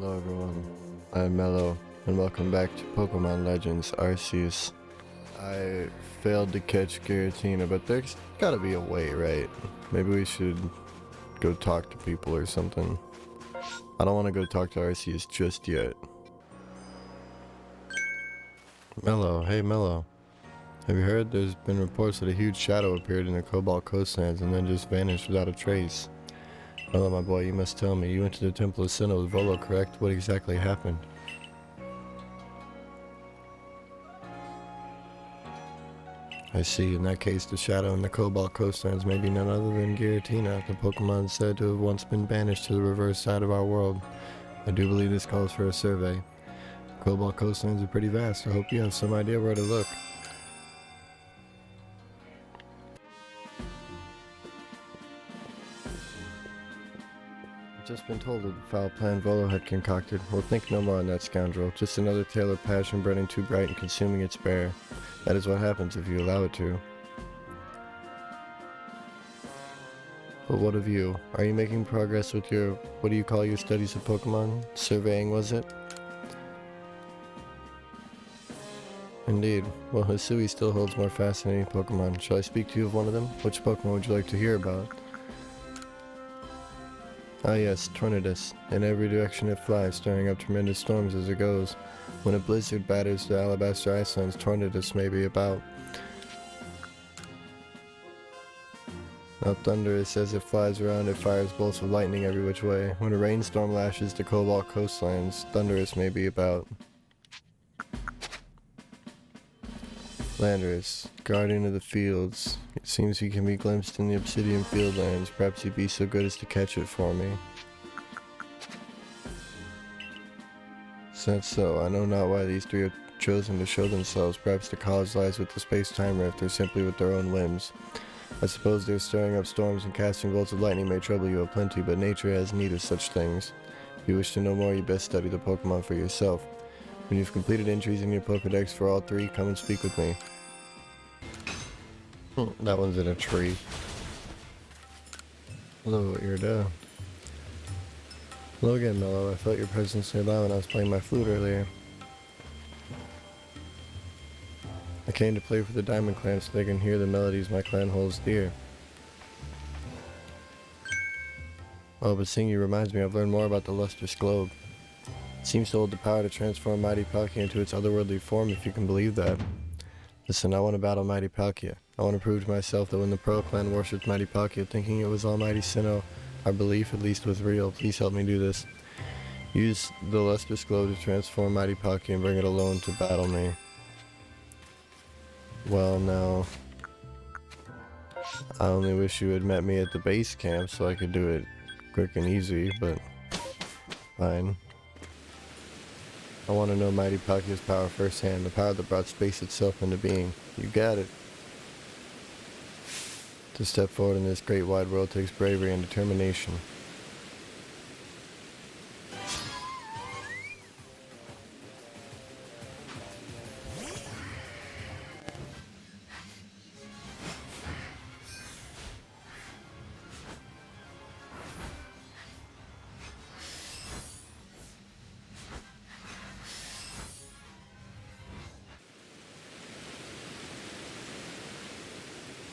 Hello everyone, I'm Mellow, and welcome back to Pokemon Legends Arceus. I failed to catch Giratina, but there's gotta be a way, right? Maybe we should go talk to people or something. I don't want to go talk to Arceus just yet. Mellow, hey Mellow. Have you heard there's been reports that a huge shadow appeared in the Cobalt Coastlands and then just vanished without a trace? Mellow, my boy, you must tell me. You went to the Temple of Sinnoh with Volo, correct? What exactly happened? I see. In that case, the shadow in the Cobalt Coastlands may be none other than Giratina, the Pokemon said to have once been banished to the reverse side of our world. I do believe this calls for a survey. Cobalt Coastlands are pretty vast. I hope you have some idea where to look. I've just been told of the foul plan Volo had concocted. We'll think no more on that scoundrel. Just another tale of passion burning too bright and consuming its bear. That is what happens if you allow it to. But what of you? Are you making progress with your, what do you call your studies of Pokemon? Surveying, was it? Indeed. Well, Hisui still holds more fascinating Pokemon. Shall I speak to you of one of them? Which Pokemon would you like to hear about? Ah yes, Tornadus. In every direction it flies, stirring up tremendous storms as it goes. When a blizzard batters the Alabaster Icelands, Tornadus may be about. Now Thunderous, as it flies around, it fires bolts of lightning every which way. When a rainstorm lashes the Cobalt Coastlands, Thunderous may be about. Landorus, guardian of the fields. It seems he can be glimpsed in the Obsidian Fieldlands. Perhaps he'd be so good as to catch it for me. Since so, I know not why these three have chosen to show themselves. Perhaps the cause lies with the space-time rift, or simply with their own whims. I suppose their stirring up storms and casting bolts of lightning may trouble you aplenty, but nature has need of such things. If you wish to know more, you best study the Pokemon for yourself. When you've completed entries in your Pokedex for all three, come and speak with me. That one's in a tree. Hello, Irida. Hello again, Mellow. I felt your presence nearby when I was playing my flute earlier. I came to play for the Diamond Clan so they can hear the melodies my clan holds dear. Oh, but seeing you reminds me I've learned more about the Lustrous Globe. It seems to hold the power to transform Mighty Palkia into its otherworldly form, if you can believe that. Listen, I want to battle Mighty Palkia. I want to prove to myself that when the Pearl Clan worshipped Mighty Palkia, thinking it was Almighty Sinnoh, our belief at least was real. Please help me do this. Use the Lustrous Globe to transform Mighty Palkia and bring it alone to battle me. Well, now, I only wish you had met me at the base camp so I could do it quick and easy, but fine. I want to know Mighty Palkia's power firsthand, the power that brought space itself into being. You got it. To step forward in this great wide world takes bravery and determination.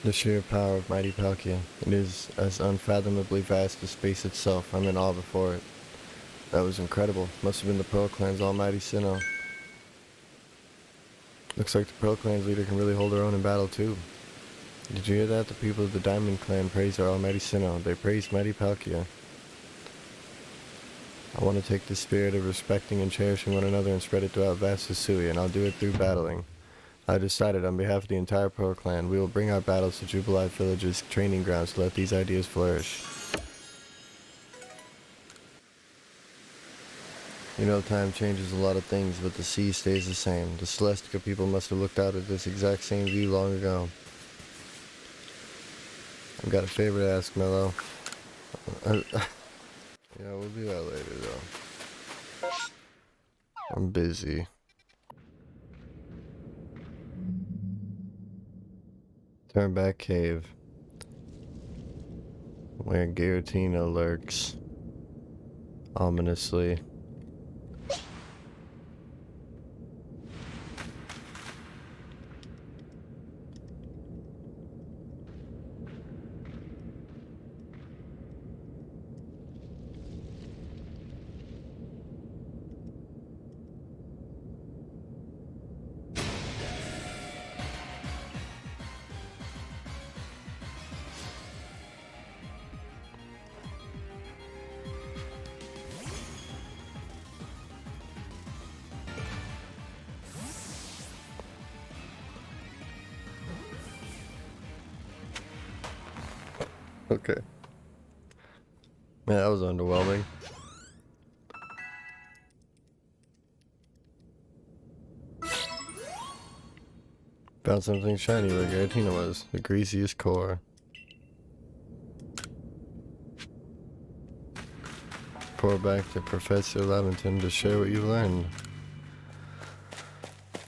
The sheer power of Mighty Palkia. It is as unfathomably vast as space itself. I'm in awe before it. That was incredible. Must have been the Pearl Clan's Almighty Sinnoh. Looks like the Pearl Clan's leader can really hold her own in battle too. Did you hear that? The people of the Diamond Clan praise our Almighty Sinnoh. They praise Mighty Palkia. I want to take the spirit of respecting and cherishing one another and spread it throughout vast Hisui, and I'll do it through battling. I decided on behalf of the entire Pearl Clan, we will bring our battles to Jubilife Village's training grounds to let these ideas flourish. You know, time changes a lot of things, but the sea stays the same. The Celestica people must have looked out at this exact same view long ago. I've got a favor to ask, Mellow. Yeah, we'll do that later, though. I'm busy. Turnback Cave, where Giratina lurks ominously. Okay. Man, that was underwhelming. Found something shiny where Giratina was. The greasiest core. Pour back to Professor Lavington to share what you've learned.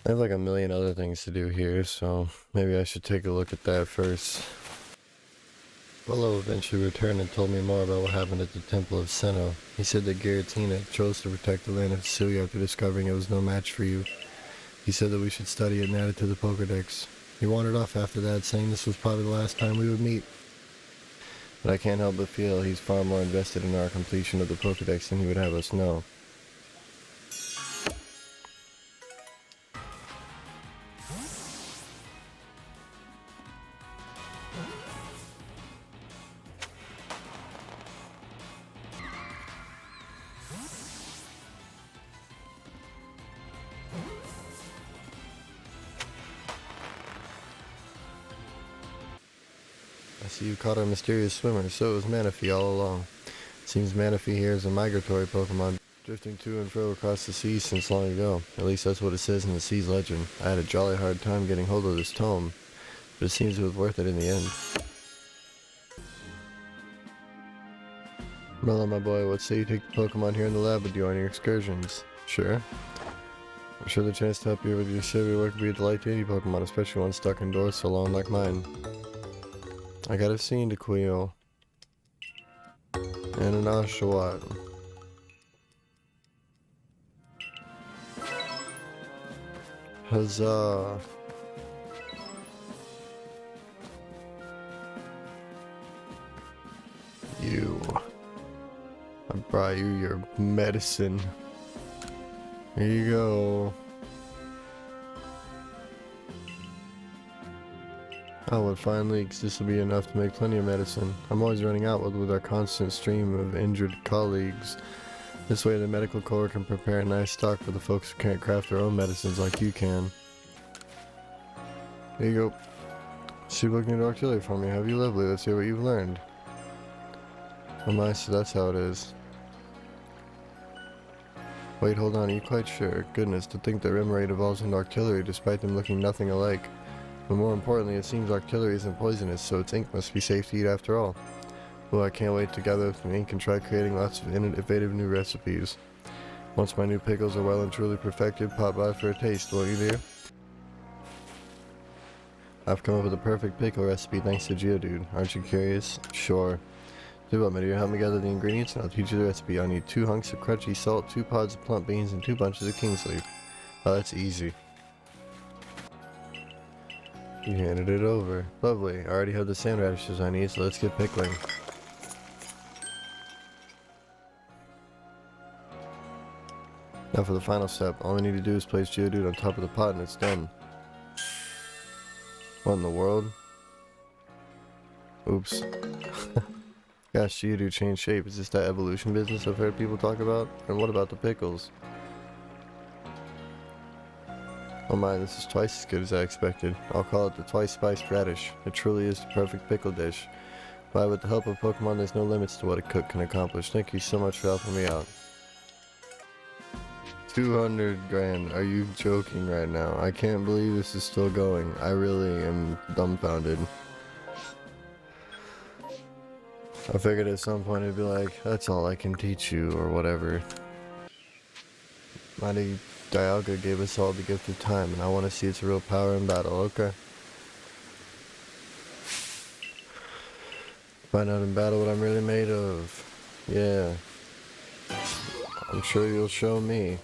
I have like a million other things to do here, so maybe I should take a look at that first. Mellow eventually returned and told me more about what happened at the Temple of Senno. He said that Giratina chose to protect the land of Sicily after discovering it was no match for you. He said that we should study it and add it to the Pokédex. He wandered off after that, saying this was probably the last time we would meet. But I can't help but feel he's far more invested in our completion of the Pokédex than he would have us know. I see you caught our mysterious swimmer, so it was Manaphy all along. Seems Manaphy here is a migratory Pokemon, drifting to and fro across the seas since long ago. At least that's what it says in the sea's legend. I had a jolly hard time getting hold of this tome, but it seems it was worth it in the end. Mellow, my boy, what say you take the Pokemon here in the lab with you on your excursions? Sure. I'm sure the chance to help you with your silly work would be a delight to any Pokemon, especially one stuck indoors so long like mine. I got a Cyndaquil and an Oshawott. Huzzah! You. I brought you your medicine. Here you go. Oh, with fine leaks, this will be enough to make plenty of medicine. I'm always running out with our constant stream of injured colleagues. This way the medical corps can prepare a nice stock for the folks who can't craft their own medicines like you can. Here you go. Keep looking at artillery for me, have you lovely? Let's hear what you've learned. Oh my, so that's how it is. Wait, hold on, are you quite sure? Goodness, to think that Remoraid evolves into artillery despite them looking nothing alike. But more importantly, it seems artillery isn't poisonous, so its ink must be safe to eat after all. Well, I can't wait to gather some ink and try creating lots of innovative new recipes. Once my new pickles are well and truly perfected, pop by for a taste, won't you, dear? I've come up with a perfect pickle recipe thanks to Geodude. Aren't you curious? Sure. Do what, my dear? Help me gather the ingredients and I'll teach you the recipe. I need 2 hunks of crunchy salt, 2 pods of plump beans, and 2 bunches of king's leaf. Oh, that's easy. You handed it over. Lovely. I already have the sand radishes I need, so let's get pickling. Now for the final step. All we need to do is place Geodude on top of the pot and it's done. What in the world? Oops. Gosh, Geodude changed shape. Is this that evolution business I've heard people talk about? And what about the pickles? Oh my, this is twice as good as I expected. I'll call it the twice spiced radish. It truly is the perfect pickle dish. Why, with the help of Pokemon, there's no limits to what a cook can accomplish. Thank you so much for helping me out. 200 grand. Are you joking right now? I can't believe this is still going. I really am dumbfounded. I figured at some point it'd be like, that's all I can teach you, or whatever. Mighty Dialga gave us all the gift of time, and I want to see its real power in battle, okay? Find out in battle what I'm really made of. Yeah. I'm sure you'll show me.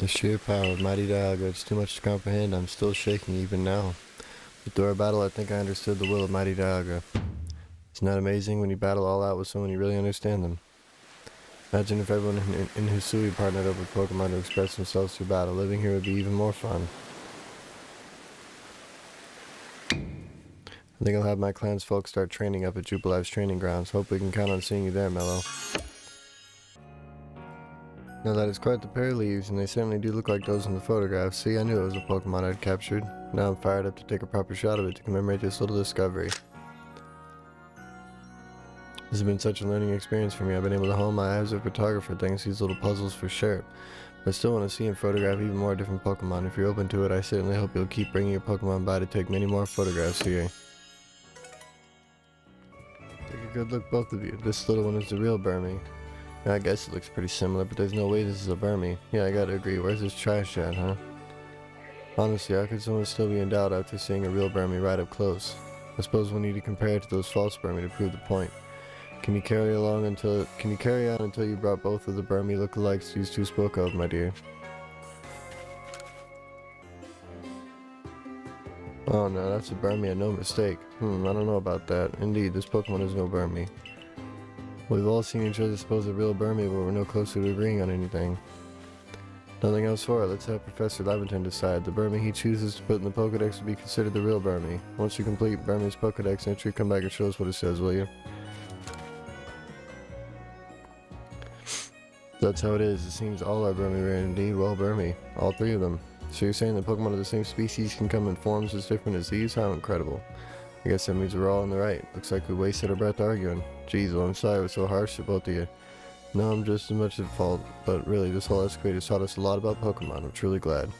The sheer power of mighty Dialga, it's too much to comprehend. I'm still shaking even now. But through our battle, I think I understood the will of mighty Dialga. Isn't that amazing when you battle all out with someone you really understand them? Imagine if everyone in Hisui partnered up with Pokemon to express themselves through battle. Living here would be even more fun. I think I'll have my clan's folks start training up at Jubilive's training grounds. Hope we can count on seeing you there, Mellow. Now that is quite the pair of leaves, and they certainly do look like those in the photographs. See, I knew it was a Pokemon I'd captured. Now I'm fired up to take a proper shot of it to commemorate this little discovery. This has been such a learning experience for me. I've been able to hone my eye as a photographer thanks to these little puzzles for sure. But I still want to see and photograph even more different Pokemon. If you're open to it, I certainly hope you'll keep bringing your Pokemon by to take many more photographs here. Take a good look, both of you. This little one is the real Burmy. I guess it looks pretty similar, but there's no way this is a Burmy. Yeah, I gotta agree. Where's this trash at, huh? Honestly, how could someone still be in doubt after seeing a real Burmy right up close? I suppose we'll need to compare it to those false Burmy to prove the point. Can you carry on until you brought both of the Burmy lookalikes these two spoke of, my dear? Oh no, that's a Burmy and no mistake. I don't know about that. Indeed, this Pokemon is no Burmy. We've all seen each other suppose a real Burmy, but we're no closer to agreeing on anything. Nothing else for it. Let's have Professor Leventon decide. The Burmy he chooses to put in the Pokedex will be considered the real Burmy. Once you complete Burmy's Pokedex entry, come back and show us what it says, will you? That's how it is. It seems all our Burmy rare indeed. Well, Burmy. All three of them. So you're saying that Pokemon of the same species can come in forms as different as these? How incredible. I guess that means we're all in the right. Looks like we wasted our breath arguing. Jeez, well, I'm sorry I was so harsh to both of you. No, I'm just as much at fault, but really, this whole escapade has taught us a lot about Pokemon. I'm truly glad. I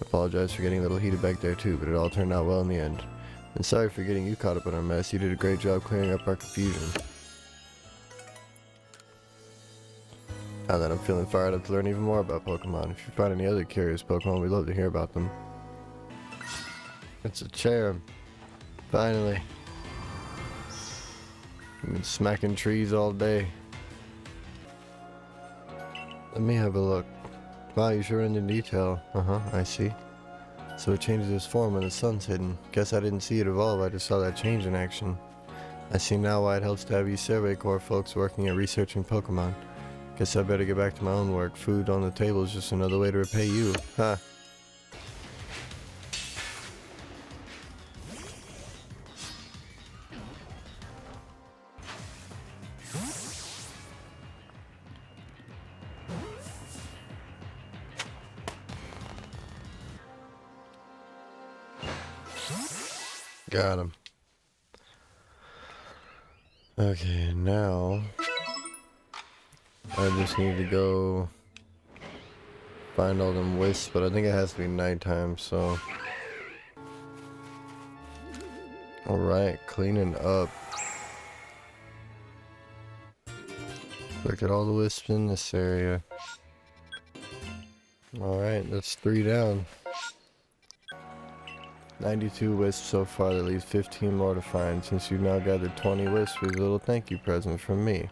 apologize for getting a little heated back there too, but it all turned out well in the end. And sorry for getting you caught up in our mess. You did a great job clearing up our confusion. Now that I'm feeling fired up to learn even more about Pokemon. If you find any other curious Pokemon, we'd love to hear about them. It's a chair. Finally. I've been smacking trees all day. Let me have a look. Wow, you sure went into detail. I see. So it changes its form when the sun's hidden. Guess I didn't see it evolve, I just saw that change in action. I see now why it helps to have you Survey Corps folks working at researching Pokemon. Guess I better get back to my own work. Food on the table is just another way to repay you. Ha! Got him. Okay, now I just need to go find all them wisps, but I think it has to be nighttime, so. Alright, cleaning up. Look at all the wisps in this area. Alright, that's 3 down. 92 wisps so far, that leaves 15 more to find. Since you've now gathered 20 wisps, here's a little thank you present from me.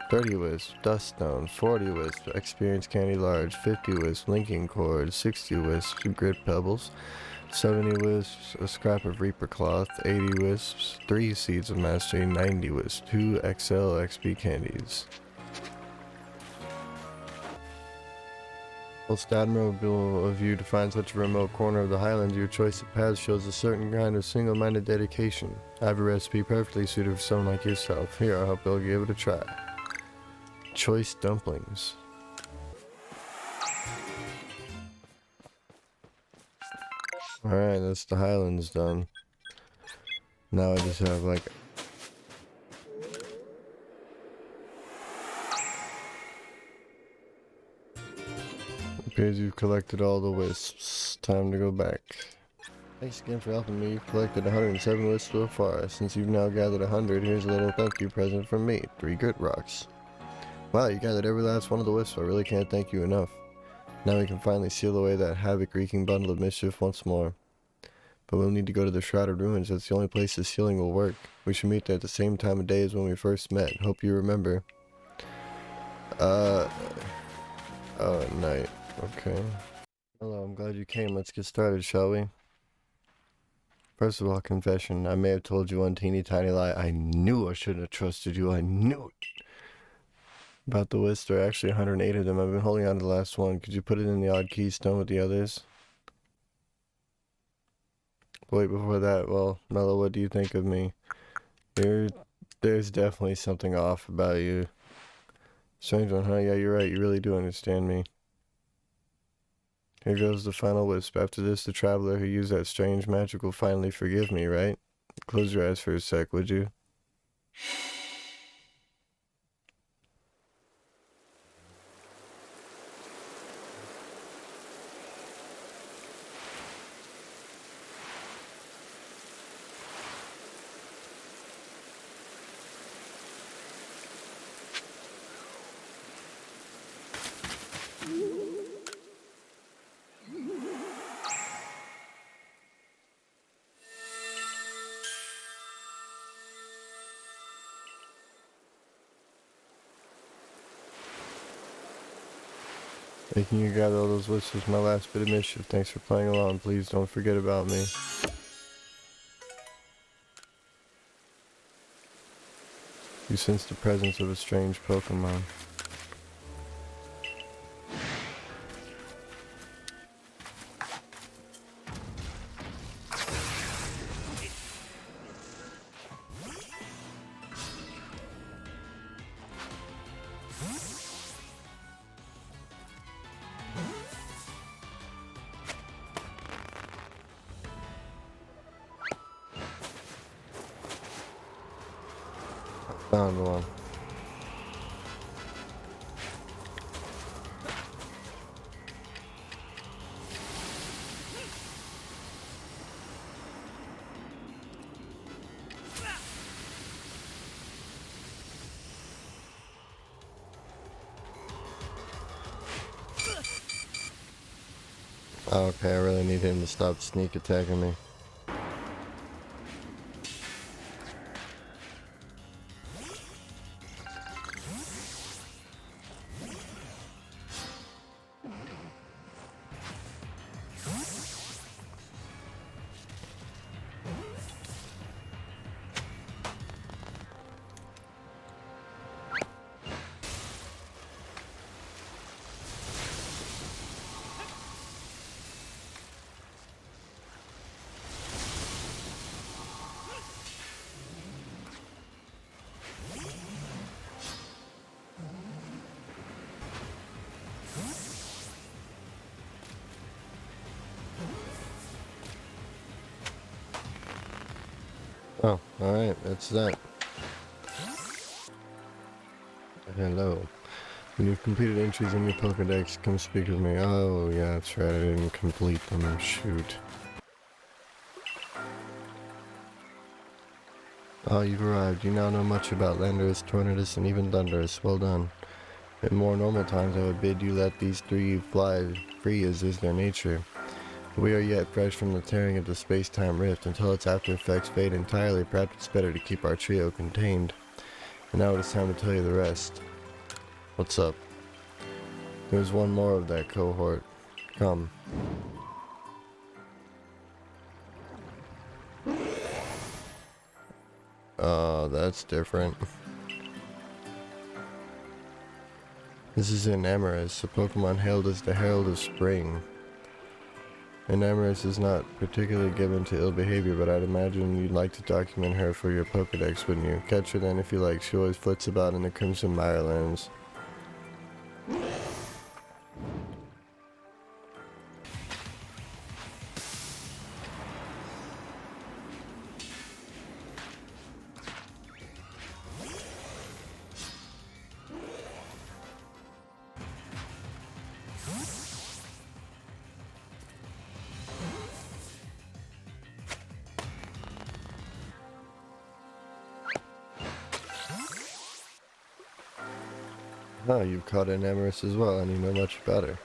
30 wisps, dust stone, 40 wisps, experience candy large, 50 wisps, linking cord, 60 wisps, grit pebbles, 70 wisps, a scrap of reaper cloth, 80 wisps, 3 seeds of mastery, 90 wisps, 2 XL XP candies. Most admirable of you to find such a remote corner of the Highlands. Your choice of paths shows a certain kind of single-minded dedication. I have a recipe perfectly suited for someone like yourself. Here, I hope you'll give it a try. Choice dumplings. Alright, that's the Highlands done. Now I just have like appears you've collected all the wisps. Time to go back. Thanks again for helping me. You've collected 107 wisps so far. Since you've now gathered 100, here's a little thank you present from me. 3 grit rocks. Wow, you gathered every last one of the wisps. I really can't thank you enough. Now we can finally seal away that havoc-wreaking bundle of mischief once more. But we'll need to go to the Shrouded Ruins. That's the only place the sealing will work. We should meet there at the same time of day as when we first met. Hope you remember. Oh, at night. Okay. Hello, I'm glad you came. Let's get started, shall we? First of all, confession. I may have told you one teeny tiny lie. I knew I shouldn't have trusted you. I knew it. About the list, there are actually 108 of them. I've been holding on to the last one. Could you put it in the odd keystone with the others? Wait, before that, well, Mellow, what do you think of me? There's definitely something off about you. Strange one, huh? Yeah, you're right. You really do understand me. Here goes the final wisp. After this, the traveler who used that strange magic will finally forgive me, right? Close your eyes for a sec, would you? Making you gather all those lists was my last bit of mischief. Thanks for playing along. Please don't forget about me. You sense the presence of a strange Pokemon. Found one. Okay, I really need him to stop sneak attacking me. Oh, alright, that's that. Hello. When you've completed entries in your Pokedex, come speak with me. Oh, yeah, that's right, I didn't complete them. Shoot. Oh, you've arrived. You now know much about Landorus, Tornadus, and even Thundurus. Well done. In more normal times, I would bid you let these three fly free as is their nature. But we are yet fresh from the tearing of the space-time rift. Until its after effects fade entirely, perhaps it's better to keep our trio contained. And now it is time to tell you the rest. What's up? There's one more of that cohort. Come. That's different. This is an Amarys, a Pokemon hailed as the Herald of Spring. And Amarys is not particularly given to ill behavior, but I'd imagine you'd like to document her for your Pokedex, wouldn't you? Catch her then if you like. She always flits about in the Crimson Mirelands. Oh, you've caught an Amarys as well, and you know much about her.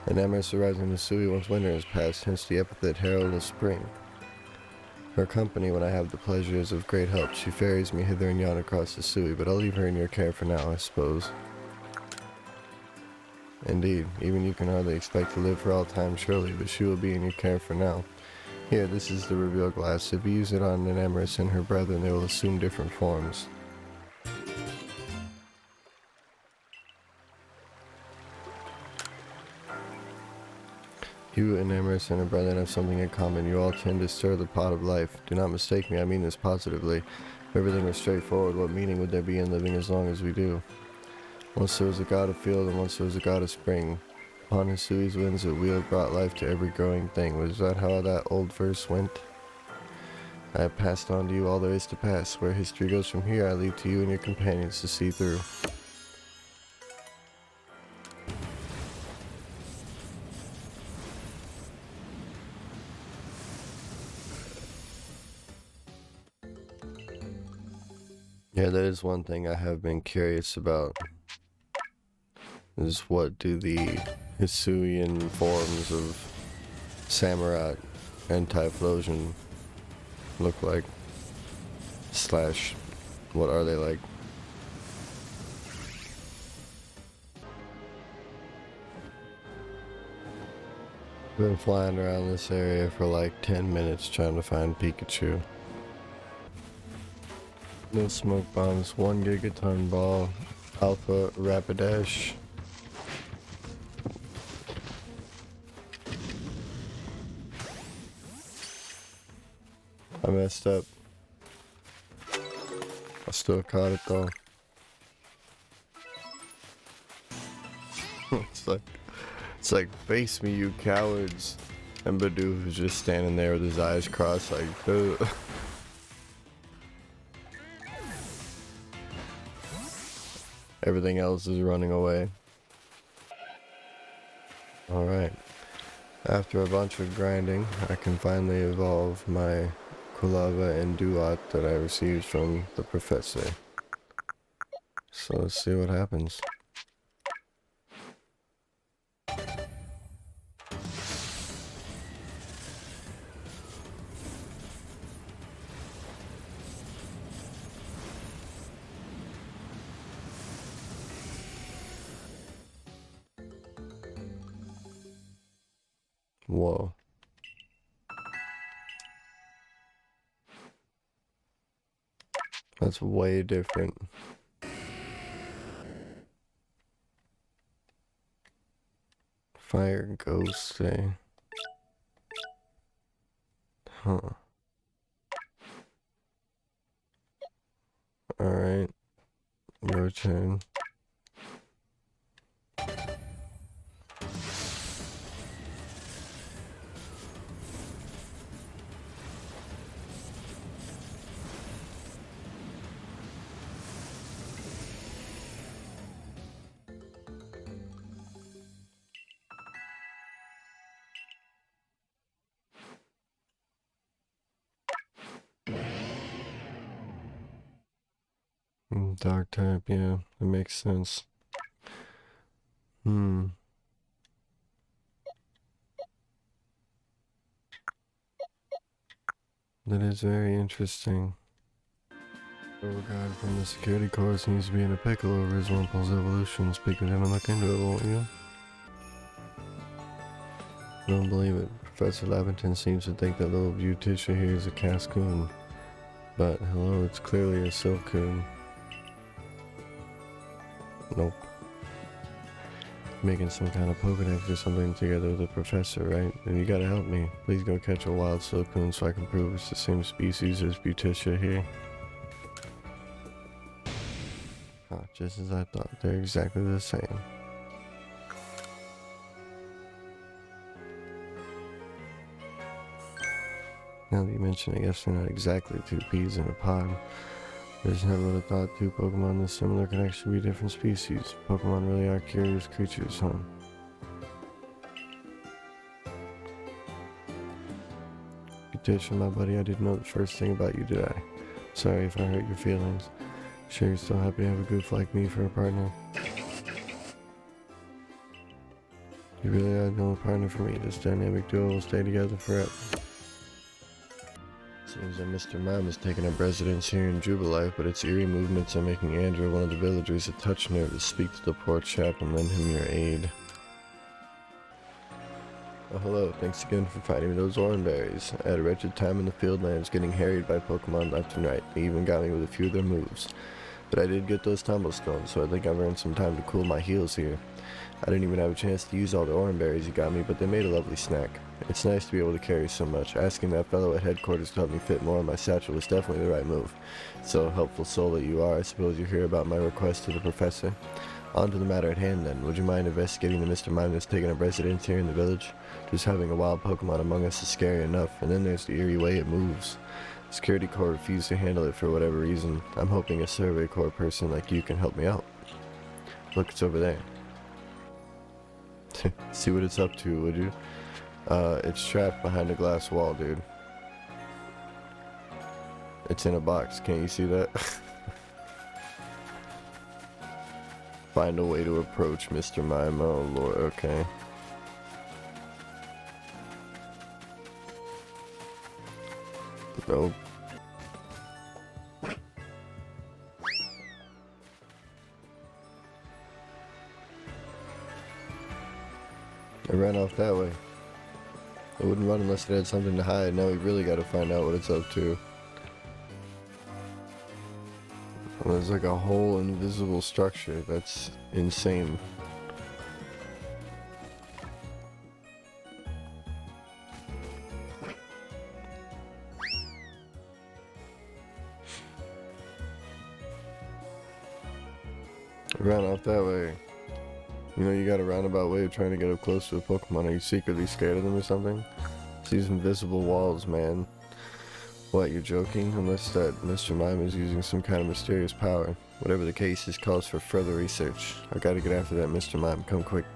An Amarys arrives in Missouri once winter has passed, hence the epithet Herald of Spring. Her company, when I have the pleasure, is of great help. She ferries me hither and yon across the Missouri, but I'll leave her in your care for now, I suppose. Indeed, even you can hardly expect to live for all time surely, but she will be in your care for now. Here, this is the reveal glass. If you use it on an Emerus and her brethren, they will assume different forms. You and Emerus and her brethren have something in common. You all tend to stir the pot of life. Do not mistake me, I mean this positively. If everything was straightforward, what meaning would there be in living as long as we do? Once there was a god of field, and once there was a god of spring. Upon Hisui's winds, a wheel brought life to every growing thing. Was that how that old verse went? I have passed on to you all there is to pass. Where history goes from here, I leave to you and your companions to see through. Yeah, that is one thing I have been curious about. Is what do the Hisuian forms of Samurott and Typhlosion look like? Slash, what are they like? Been flying around this area for like 10 minutes trying to find Pikachu. No smoke bombs, 1 gigaton ball, alpha rapidash. I messed up. I still caught it though. It's like face me, you cowards. And Bidoof is just standing there with his eyes crossed like, ugh. Everything else is running away. Alright. After a bunch of grinding, I can finally evolve my Kulava and Duat that I received from the professor. So let's see what happens. Whoa. That's way different. Fire ghost, say. Huh. Alright. Your turn. Dark type, yeah, that makes sense. That is very interesting. Oh god, from the security course needs to be in a pickle over his Wumple's evolution. Speak with him and look into it, won't you? I don't believe it. Professor Laventon seems to think that little Beauticia here is a Cascoon. But, hello, it's clearly a Silcoon. Nope. Making some kind of Pokedex or something together with the professor, right? Then you gotta help me. Please go catch a wild Silcoon so I can prove it's the same species as Beauticia here. Oh, just as I thought. They're exactly the same. Now that you mention it, I guess they're not exactly two peas in a pod. I just never would have thought two Pokemon this similar could actually be different species. Pokemon really are curious creatures, huh? Beauticia, my buddy, I didn't know the first thing about you, did I? Sorry if I hurt your feelings. Sure you're still happy to have a goof like me for a partner? You really are the only partner for me. This dynamic duo will stay together forever. Seems that Mr. Mime has taken up residence here in Jubilife, but its eerie movements are making Andrew, one of the villagers, a touch nervous. Speak to the poor chap and lend him your aid. Oh, hello. Thanks again for finding me those orange berries. I had a wretched time in the field lands getting harried by Pokemon left and right. They even got me with a few of their moves. But I did get those tumble stones, so I think I've earned some time to cool my heels here. I didn't even have a chance to use all the orange berries you got me, but they made a lovely snack. It's nice to be able to carry so much. Asking that fellow at headquarters to help me fit more in my satchel was definitely the right move. So, helpful soul that you are, I suppose you hear about my request to the professor. On to the matter at hand then. Would you mind investigating the Mr. Mime that's taken up residence here in the village? Just having a wild Pokemon among us is scary enough, and then there's the eerie way it moves. The security corps refused to handle it for whatever reason. I'm hoping a survey corps person like you can help me out. Look, it's over there. See what it's up to, would you? It's trapped behind a glass wall, dude. It's in a box. Can't you see that? Find a way to approach Mr. Mime. Oh, Lord. Okay. Nope. I ran off that way. It wouldn't run unless it had something to hide. Now we really gotta find out what it's up to. Well, there's like a whole invisible structure. That's insane. I ran off that way. You know, you got a roundabout way of trying to get up close to a Pokemon. Are you secretly scared of them or something? It's these invisible walls, man. What, you're joking? Unless that Mr. Mime is using some kind of mysterious power. Whatever the case is, calls for further research. I've got to get after that Mr. Mime. Come quick.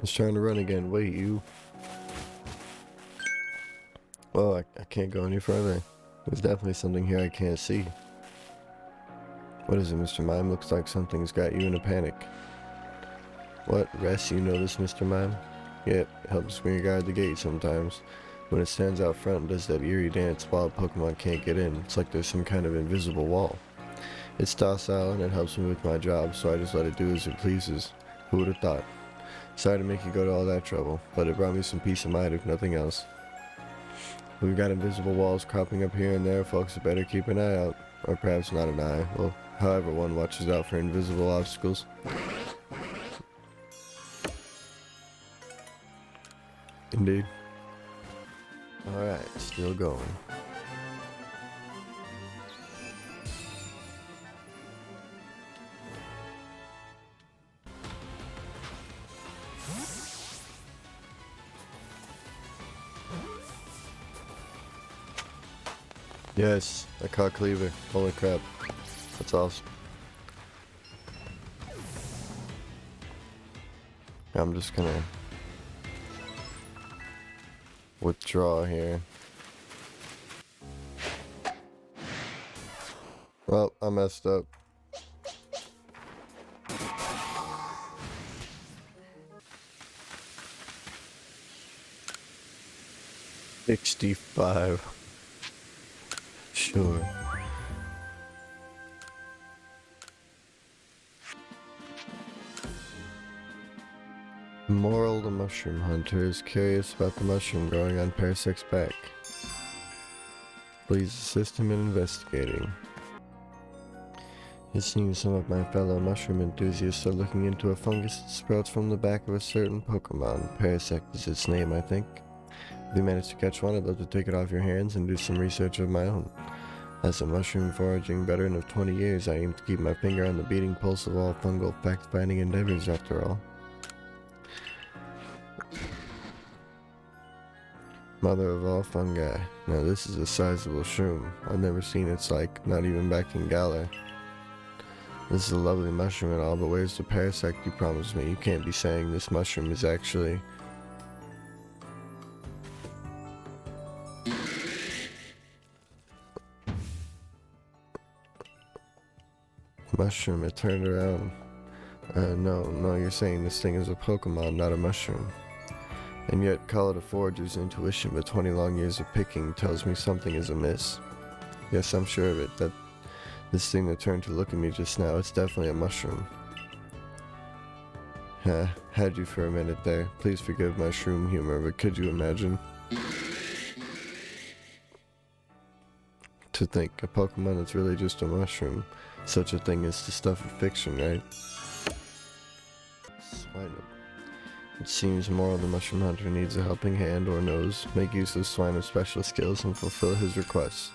It's trying to run again. Wait, you. Well, I can't go any further. There's definitely something here I can't see. What is it, Mr. Mime? Looks like something's got you in a panic. What? Rest, you know this, Mr. Mime? Yep, helps me guard the gate sometimes. When it stands out front and does that eerie dance, wild Pokemon can't get in. It's like there's some kind of invisible wall. It's docile and it helps me with my job, so I just let it do as it pleases. Who would have thought? Sorry to make you go to all that trouble, but it brought me some peace of mind if nothing else. We've got invisible walls cropping up here and there. Folks better keep an eye out. Or perhaps not an eye. Well, however one watches out for invisible obstacles. Indeed. Alright, still going. Yes, I caught Cleaver. Holy crap. That's awesome. I'm just gonna withdraw here. Well, I messed up. $65. Sure. Moral: the mushroom hunter is curious about the mushroom growing on Parasek's back. Please assist him in investigating. It seems some of my fellow mushroom enthusiasts are looking into a fungus that sprouts from the back of a certain Pokemon. Parasect is its name, I think. If you manage to catch one, I'd love to take it off your hands and do some research of my own. As a mushroom foraging veteran of 20 years, I aim to keep my finger on the beating pulse of all fungal fact-finding endeavors, after all. Mother of all fungi. Now this is a sizable shroom. I've never seen its like, not even back in Galar. This is a lovely mushroom and all, but where's the parasect you promised me? You can't be saying this mushroom is actually... Mushroom, it turned around. No, you're saying this thing is a Pokemon, not a mushroom. And yet call it a forager's intuition, but 20 long years of picking tells me something is amiss. Yes, I'm sure of it, that this thing that turned to look at me just now, it's definitely a mushroom. Had you for a minute there. Please forgive my shroom humor, but could you imagine? To think, a Pokemon that's really just a mushroom. Such a thing is the stuff of fiction, right? Swinub. It seems Moral the Mushroom Hunter needs a helping hand or nose. Make use of Swinub's special skills and fulfill his request.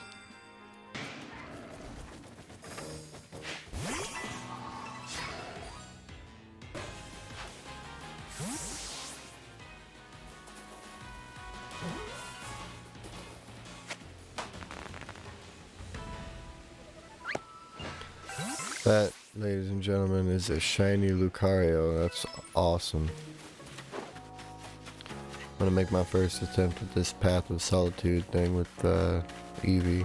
That, ladies and gentlemen, is a shiny Lucario. That's awesome. I'm gonna make my first attempt at this Path of Solitude thing with Eevee.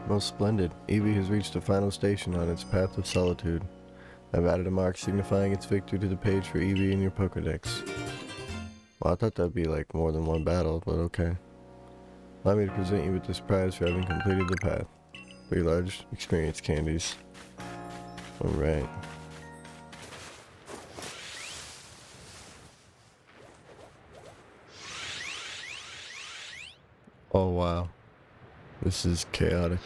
Most splendid. Eevee has reached the final station on its Path of Solitude. I've added a mark signifying its victory to the page for Eevee in your Pokedex. Well, I thought that'd be like more than one battle, but okay. Allow me to present you with this prize for having completed the path. 3 large experience candies. Alright. Oh wow. This is chaotic.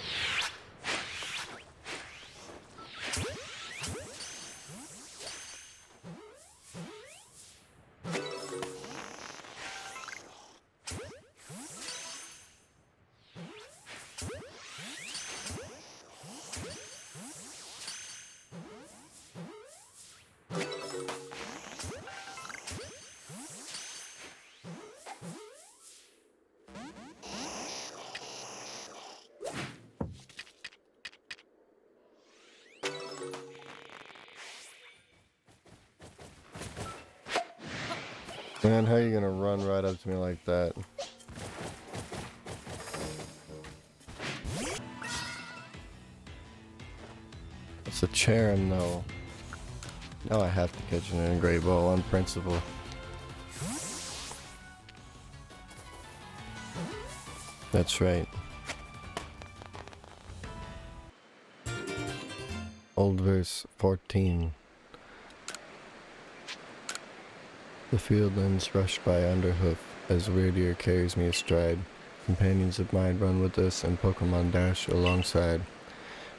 Man, how are you gonna run right up to me like that? It's a Charon though. Now I have to catch an Great Ball on principle. That's right. Old verse 14. The fieldlands rush by underhoof as Weirdeer carries me astride. Companions of mine run with us and Pokemon dash alongside.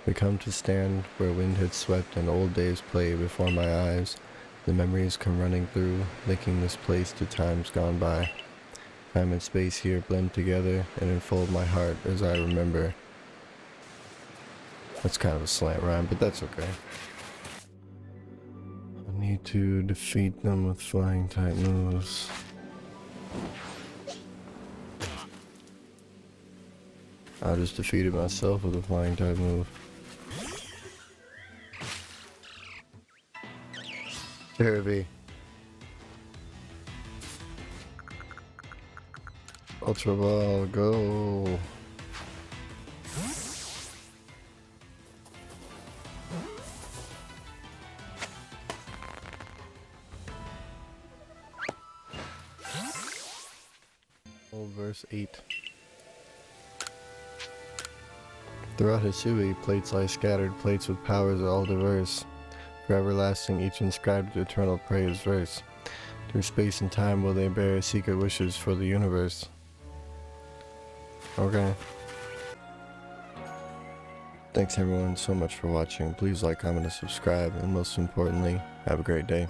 We come to stand where wind had swept and old days play before my eyes. The memories come running through, linking this place to times gone by. Time and space here blend together and enfold my heart as I remember. That's kind of a slant rhyme, but that's okay. I need to defeat them with flying type moves. I just defeated myself with a flying type move. Kirby. Ultra Ball, go! Verse 8. Throughout Hisui, plates lie scattered, plates with powers all diverse. For everlasting, each inscribed with eternal praise verse. Through space and time will they bear secret wishes for the universe. Okay. Thanks everyone so much for watching. Please like, comment, and subscribe, and most importantly, have a great day.